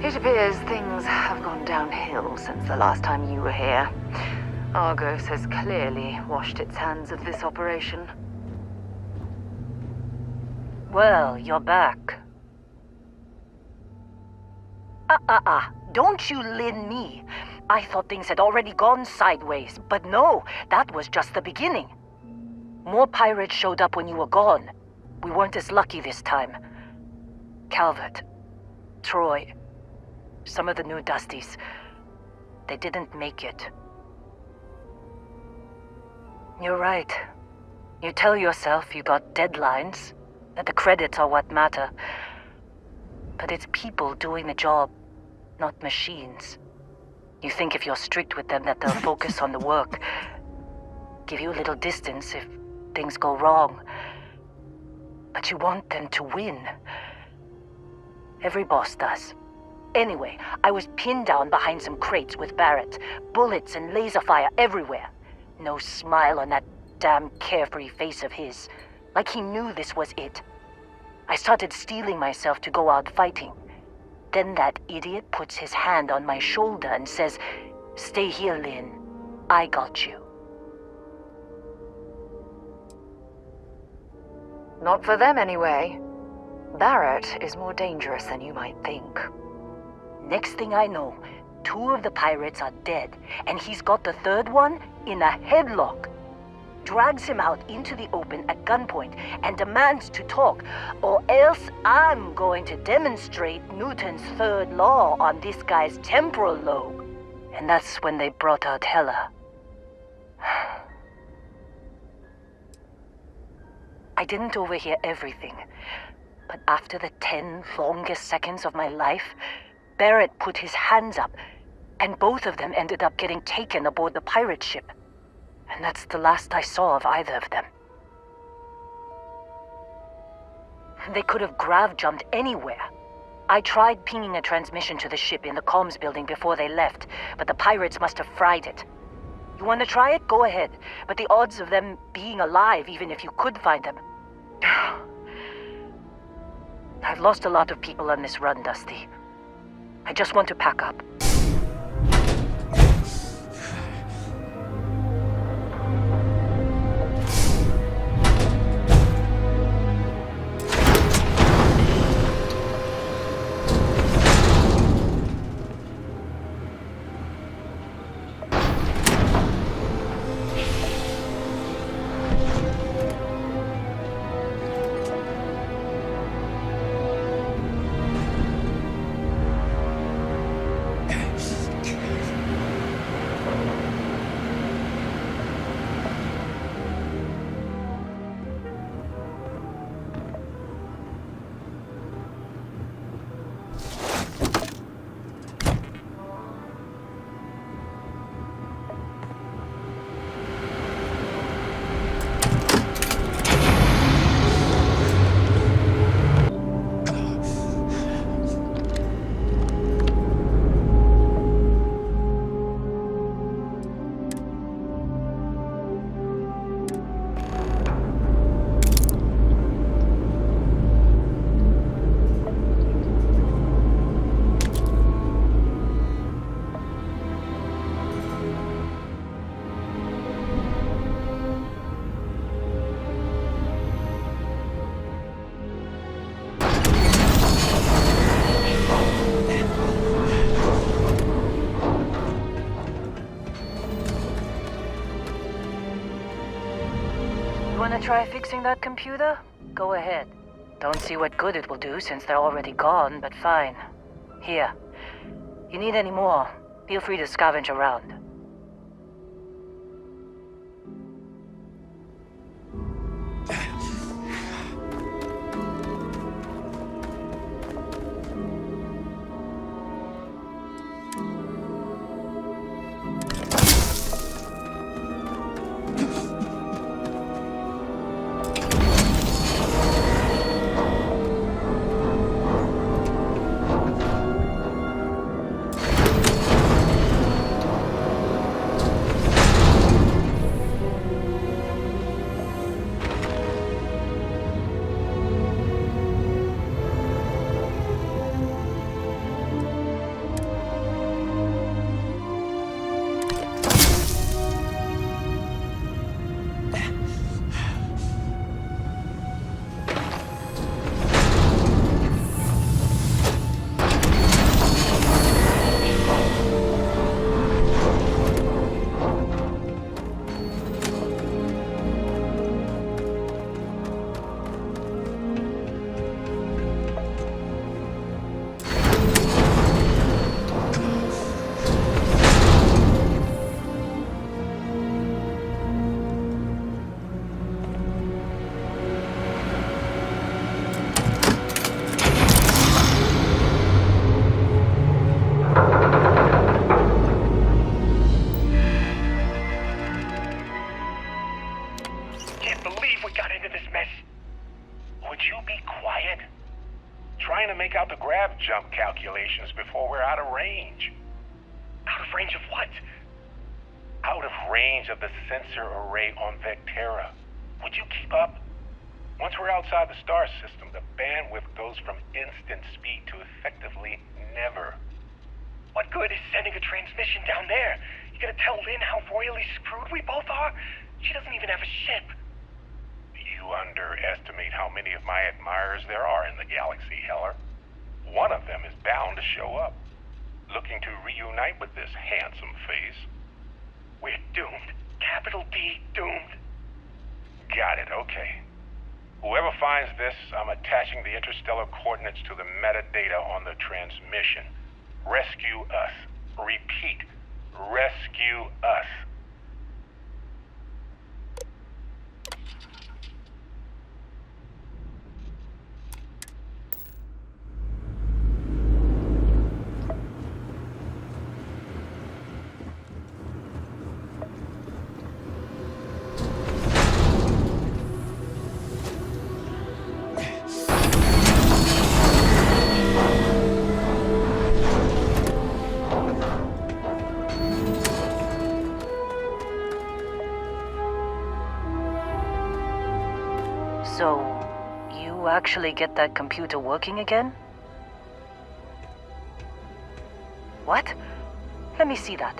It appears things have gone downhill since the last time you were here. Argos has clearly washed its hands of this operation. Well, you're back. Don't you lin me. I thought things had already gone sideways, but no, that was just the beginning. More pirates showed up when you were gone. We weren't as lucky this time. Calvert, Troy, some of the new Dusties, they didn't make it. You're right. You tell yourself you got deadlines, that the credits are what matter. But it's people doing the job, not machines. You think if you're strict with them that they'll focus on the work, give you a little distance if things go wrong. But you want them to win. Every boss does. Anyway, I was pinned down behind some crates with Barrett. Bullets and laser fire everywhere. No smile on that damn carefree face of his. Like he knew this was it. I started steeling myself to go out fighting. Then that idiot puts his hand on my shoulder and says, "Stay here, Lynn. I got you." Not for them, anyway. Barrett is more dangerous than you might think. Next thing I know, 2 of the pirates are dead, and he's got the 3rd one in a headlock. Drags him out into the open at gunpoint and demands to talk, or else I'm going to demonstrate Newton's 3rd law on this guy's temporal lobe. And that's when they brought out Hela. I didn't overhear everything, but after the 10 longest seconds of my life, Barrett put his hands up, and both of them ended up getting taken aboard the pirate ship. And that's the last I saw of either of them. They could have grav-jumped anywhere. I tried pinging a transmission to the ship in the comms building before they left, but the pirates must have fried it. You want to try it? Go ahead. But the odds of them being alive, even if you could find them... I've lost a lot of people on this run, Dusty. I just want to pack up. Wanna try fixing that computer? Go ahead. Don't see what good it will do since they're already gone, but fine. Here. You need any more, feel free to scavenge around. jump calculations before we're out of range. Out of range of what? Out of range of the sensor array on Vectera. Would you keep up? Once we're outside the star system, the bandwidth goes from instant speed to effectively never. What good is sending a transmission down there? You gonna tell Lynn how royally screwed we both are? She doesn't even have a ship. You underestimate how many of my admirers there are in the galaxy, Heller. One of them is bound to show up, looking to reunite with this handsome face. We're doomed. Capital D, doomed. Got it, okay. Whoever finds this, I'm attaching the interstellar coordinates to the metadata on the transmission. Rescue us. Repeat, rescue us. So, you actually get that computer working again? What? Let me see that.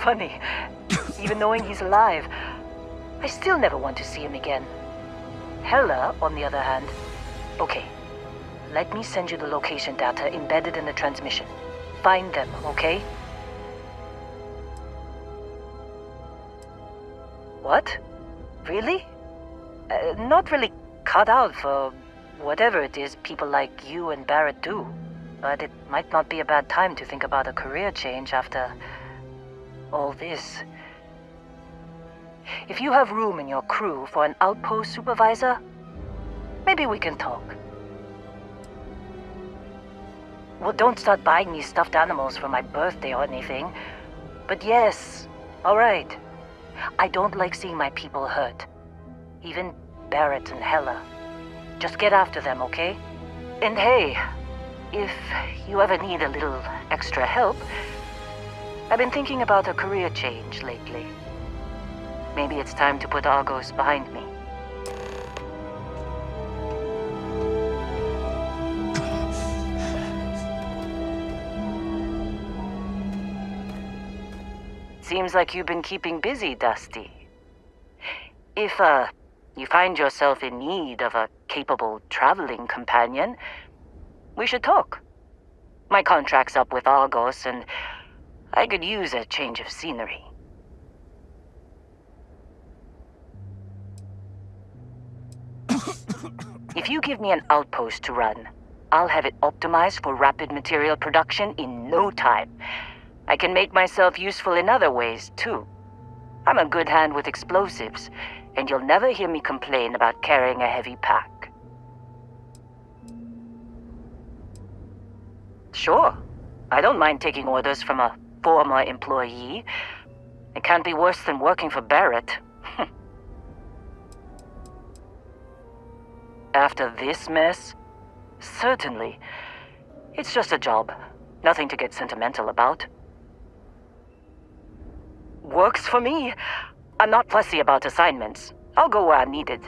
Funny. Even knowing he's alive, I still never want to see him again. Hella, on the other hand. Okay. Let me send you the location data embedded in the transmission. Find them, okay? What? Really? Not really cut out for whatever it is people like you and Barrett do. But it might not be a bad time to think about a career change after all this. If you have room in your crew for an outpost supervisor, maybe we can talk. Well, don't start buying me stuffed animals for my birthday or anything. But yes, all right. I don't like seeing my people hurt. Even Barrett and Hella. Just get after them, okay? And hey, if you ever need a little extra help, I've been thinking about a career change lately. Maybe it's time to put Argos behind me. Seems like you've been keeping busy, Dusty. If, you find yourself in need of a capable traveling companion, we should talk. My contract's up with Argos, and I could use a change of scenery. If you give me an outpost to run, I'll have it optimized for rapid material production in no time. I can make myself useful in other ways, too. I'm a good hand with explosives, and you'll never hear me complain about carrying a heavy pack. Sure, I don't mind taking orders from a former employee. It can't be worse than working for Barrett. After this mess? Certainly. It's just a job. Nothing to get sentimental about. Works for me. I'm not fussy about assignments. I'll go where I'm needed.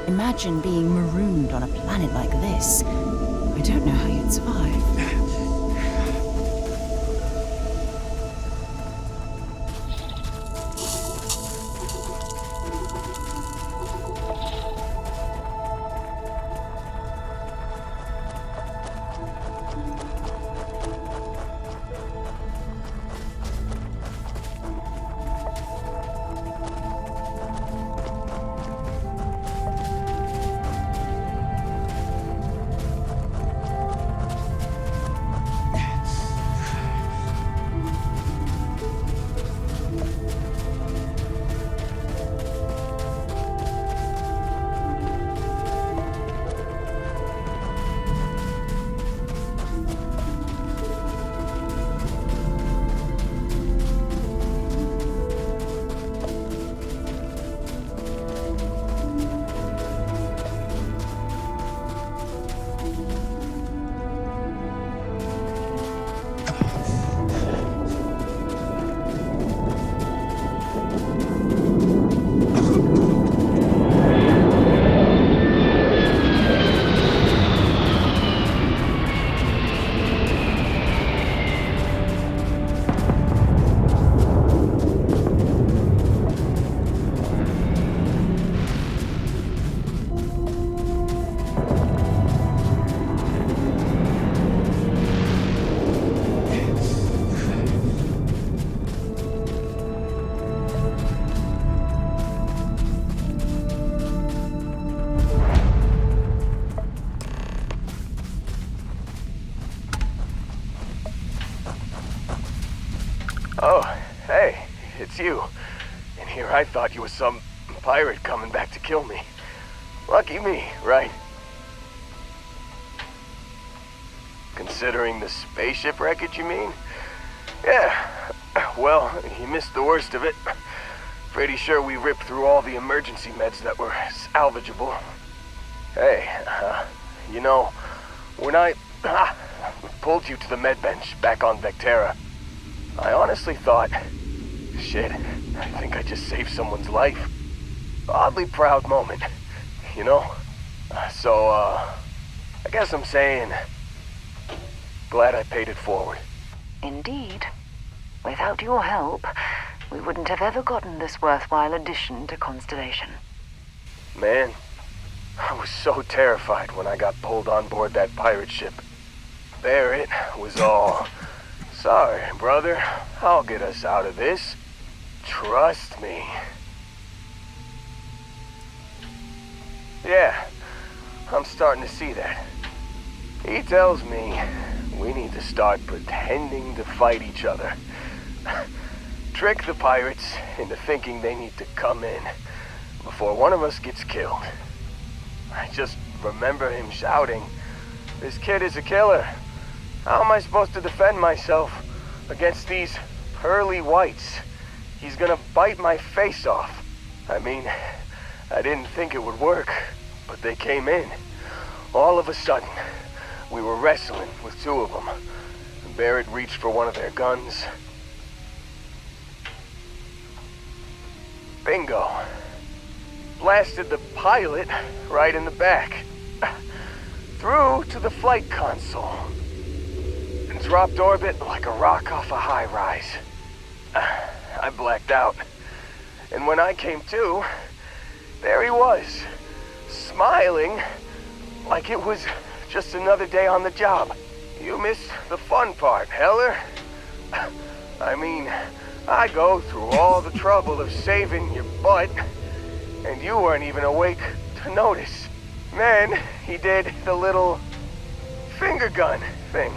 Imagine being marooned on a planet like this. I don't know how you'd survive. Oh, hey, it's you. And here I thought you were some pirate coming back to kill me. Lucky me, right? Considering the spaceship wreckage, you mean? Yeah, well, you missed the worst of it. Pretty sure we ripped through all the emergency meds that were salvageable. Hey, you know, when I pulled you to the med bench back on Vectera, I honestly thought, shit, I think I just saved someone's life. Oddly proud moment, you know? So, I guess I'm saying, glad I paid it forward. Indeed. Without your help, we wouldn't have ever gotten this worthwhile addition to Constellation. Man, I was so terrified when I got pulled on board that pirate ship. Barrett was all, sorry, brother, I'll get us out of this. Trust me. Yeah, I'm starting to see that. He tells me we need to start pretending to fight each other. Trick the pirates into thinking they need to come in before one of us gets killed. I just remember him shouting, "This kid is a killer. How am I supposed to defend myself against these pearly whites? He's gonna bite my face off." I mean, I didn't think it would work, but they came in. All of a sudden, we were wrestling with two of them. Barrett reached for one of their guns. Bingo. Blasted the pilot right in the back. Through to the flight console. And dropped orbit like a rock off a high-rise. I blacked out. And when I came to, there he was, smiling like it was just another day on the job. You missed the fun part, Heller. I mean, I go through all the trouble of saving your butt, and you weren't even awake to notice. Then he did the little finger gun thing.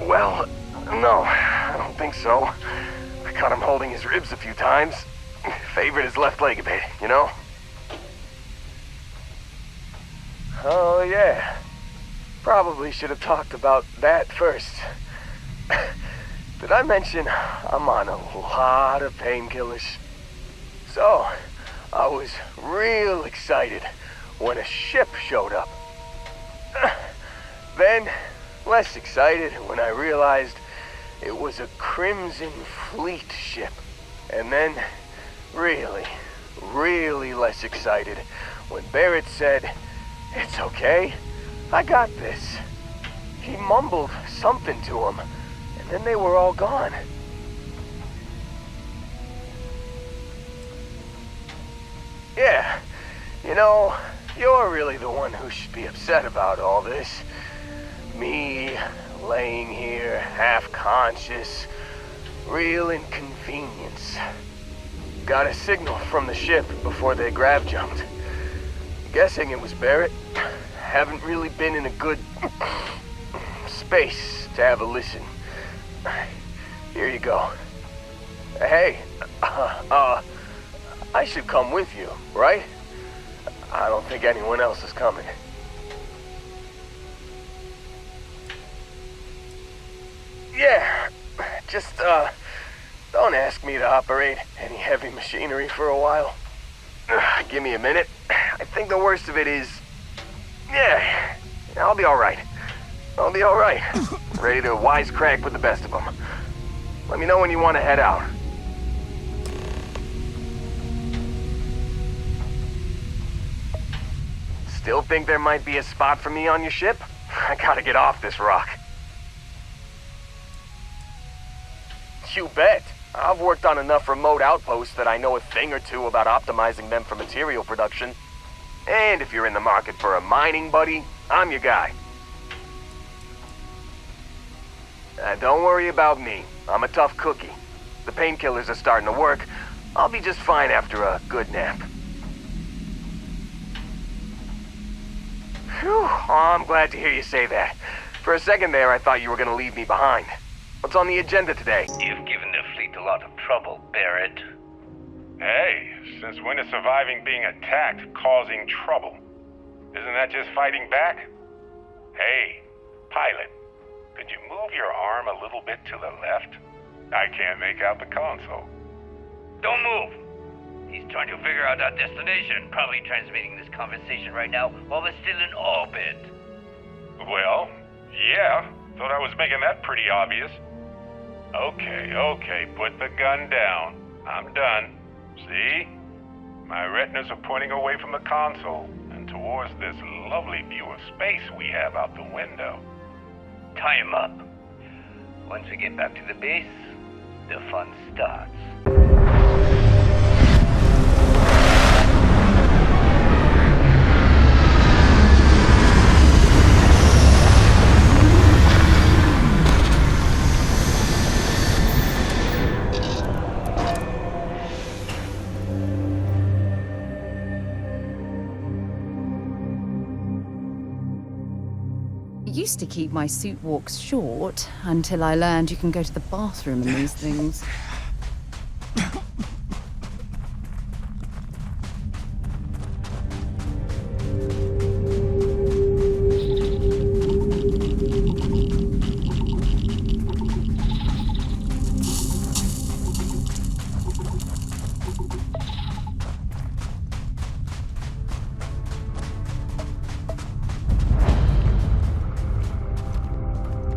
Well, no, I don't think so. I caught him holding his ribs a few times. Favored his left leg a bit, you know? Oh, yeah. Probably should have talked about that first. Did I mention I'm on a lot of painkillers? So, I was real excited when a ship showed up. Then, less excited when I realized it was a Crimson Fleet ship. And then, really, really less excited when Barrett said, "It's okay, I got this." He mumbled something to him, and then they were all gone. Yeah, you know, you're really the one who should be upset about all this. Me, laying here, half-conscious, real inconvenience. Got a signal from the ship before they grav-jumped. Guessing it was Barrett. Haven't really been in a good space to have a listen. Here you go. Hey, I should come with you, right? I don't think anyone else is coming. Yeah, just, don't ask me to operate any heavy machinery for a while. Give me a minute. I think the worst of it is... Yeah, I'll be alright. I'll be alright. Ready to wisecrack with the best of them. Let me know when you want to head out. Still think there might be a spot for me on your ship? I gotta get off this rock. You bet. I've worked on enough remote outposts that I know a thing or two about optimizing them for material production. And if you're in the market for a mining buddy, I'm your guy. Don't worry about me. I'm a tough cookie. The painkillers are starting to work. I'll be just fine after a good nap. Phew, oh, I'm glad to hear you say that. For a second there, I thought you were gonna leave me behind. What's on the agenda today? You've given the fleet a lot of trouble, Barrett. Hey, since when is surviving being attacked causing trouble? Isn't that just fighting back? Hey, pilot, could you move your arm a little bit to the left? I can't make out the console. Don't move! He's trying to figure out our destination, probably transmitting this conversation right now while we're still in orbit. Well, yeah, thought I was making that pretty obvious. Okay, put the gun down. I'm done. See? My retinas are pointing away from the console and towards this lovely view of space we have out the window. Tie him up. Once we get back to the base, the fun starts. I used to keep my suit walks short until I learned you can go to the bathroom in these things.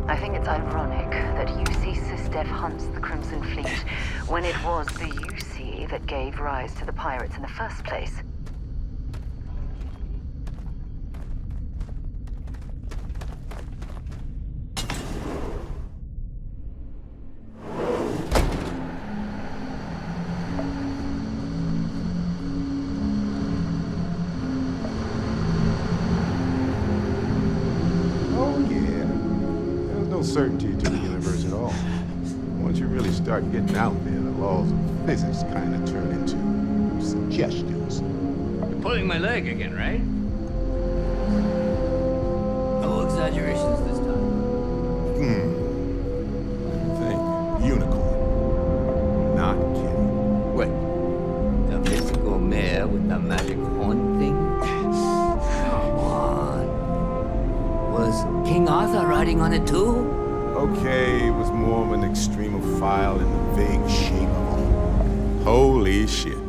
I think it's ironic that UC System hunts the Crimson Fleet when it was the UC that gave rise to the pirates in the first place. Certainty to the universe at all. Once you really start getting out there, the laws of physics kind of turn into suggestions. You're pulling my leg again, right? No exaggerations this time. Let me think. Unicorn. Not kidding. What? The mystical mare with the magic horn thing? Come on. Was King Arthur riding on it too? Okay, it was more of an extremophile in the vague shape of it. Holy shit.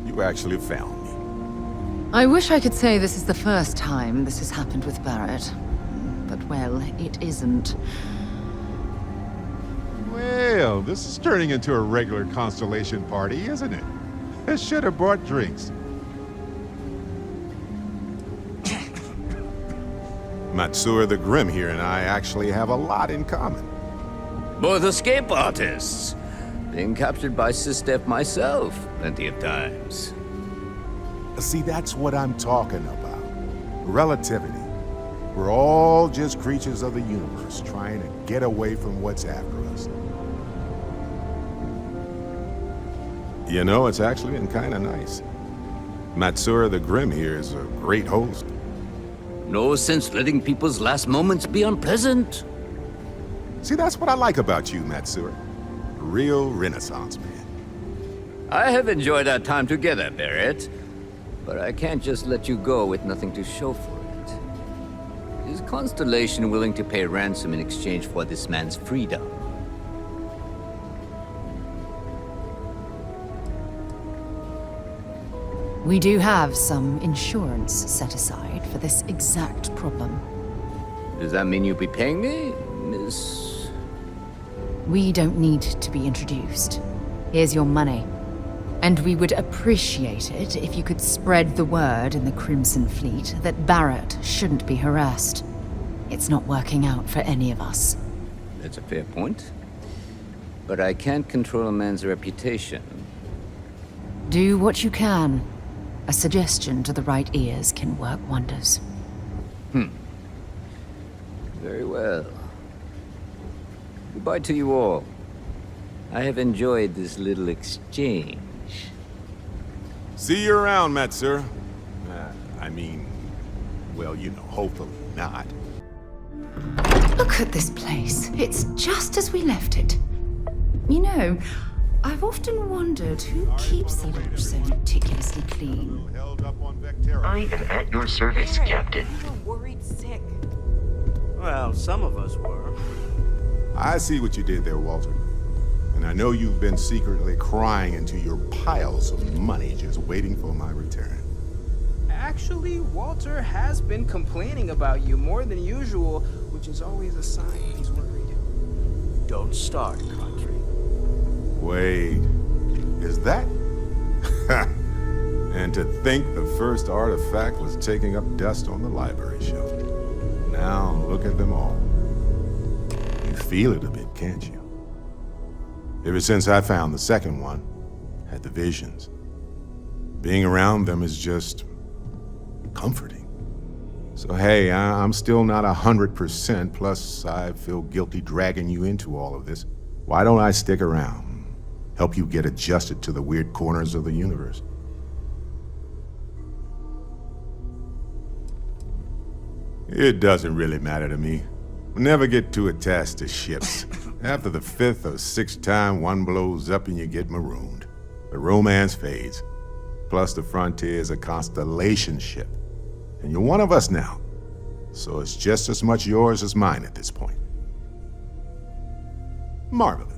You actually found me. I wish I could say this is the first time this has happened with Barrett. But, well, it isn't. Well, this is turning into a regular Constellation party, isn't it? I should have brought drinks. Matsura the Grim here and I actually have a lot in common. Both escape artists. Being captured by System myself plenty of times. See, that's what I'm talking about. Relativity. We're all just creatures of the universe trying to get away from what's after us. You know, it's actually been kind of nice. Matsura the Grim here is a great host. No sense letting people's last moments be unpleasant. See, that's what I like about you, Matsura. Real Renaissance man. I have enjoyed our time together, Barrett. But I can't just let you go with nothing to show for it. Is Constellation willing to pay ransom in exchange for this man's freedom? We do have some insurance set aside for this exact problem. Does that mean you'll be paying me, Miss... We don't need to be introduced. Here's your money. And we would appreciate it if you could spread the word in the Crimson Fleet that Barrett shouldn't be harassed. It's not working out for any of us. That's a fair point. But I can't control a man's reputation. Do what you can. A suggestion to the right ears can work wonders. Very well. Goodbye to you all. I have enjoyed this little exchange. See you around, Matsura. I mean, Well, you know, hopefully not. Look at this place. It's just as we left it. You know, I've often wondered who keeps the lodge so meticulously clean. Held up on Vectera. I am at your service, Captain. Worried sick. Well, some of us were. I see what you did there, Walter. And I know you've been secretly crying into your piles of money just waiting for my return. Actually, Walter has been complaining about you more than usual, which is always a sign he's worried. Don't start, country. Wait, is that? And to think the first artifact was taking up dust on the library shelf. Now look at them all. You feel it a bit, can't you? Ever since I found the second one, had the visions. Being around them is just comforting. So hey, I'm still not 100%, plus I feel guilty dragging you into all of this. Why don't I stick around? Help you get adjusted to the weird corners of the universe. It doesn't really matter to me. Never get too attached to ships. After the 5th or 6th time one blows up and you get marooned. The romance fades. Plus the Frontier is a constellation ship. And you're one of us now. So it's just as much yours as mine at this point. Marvelous.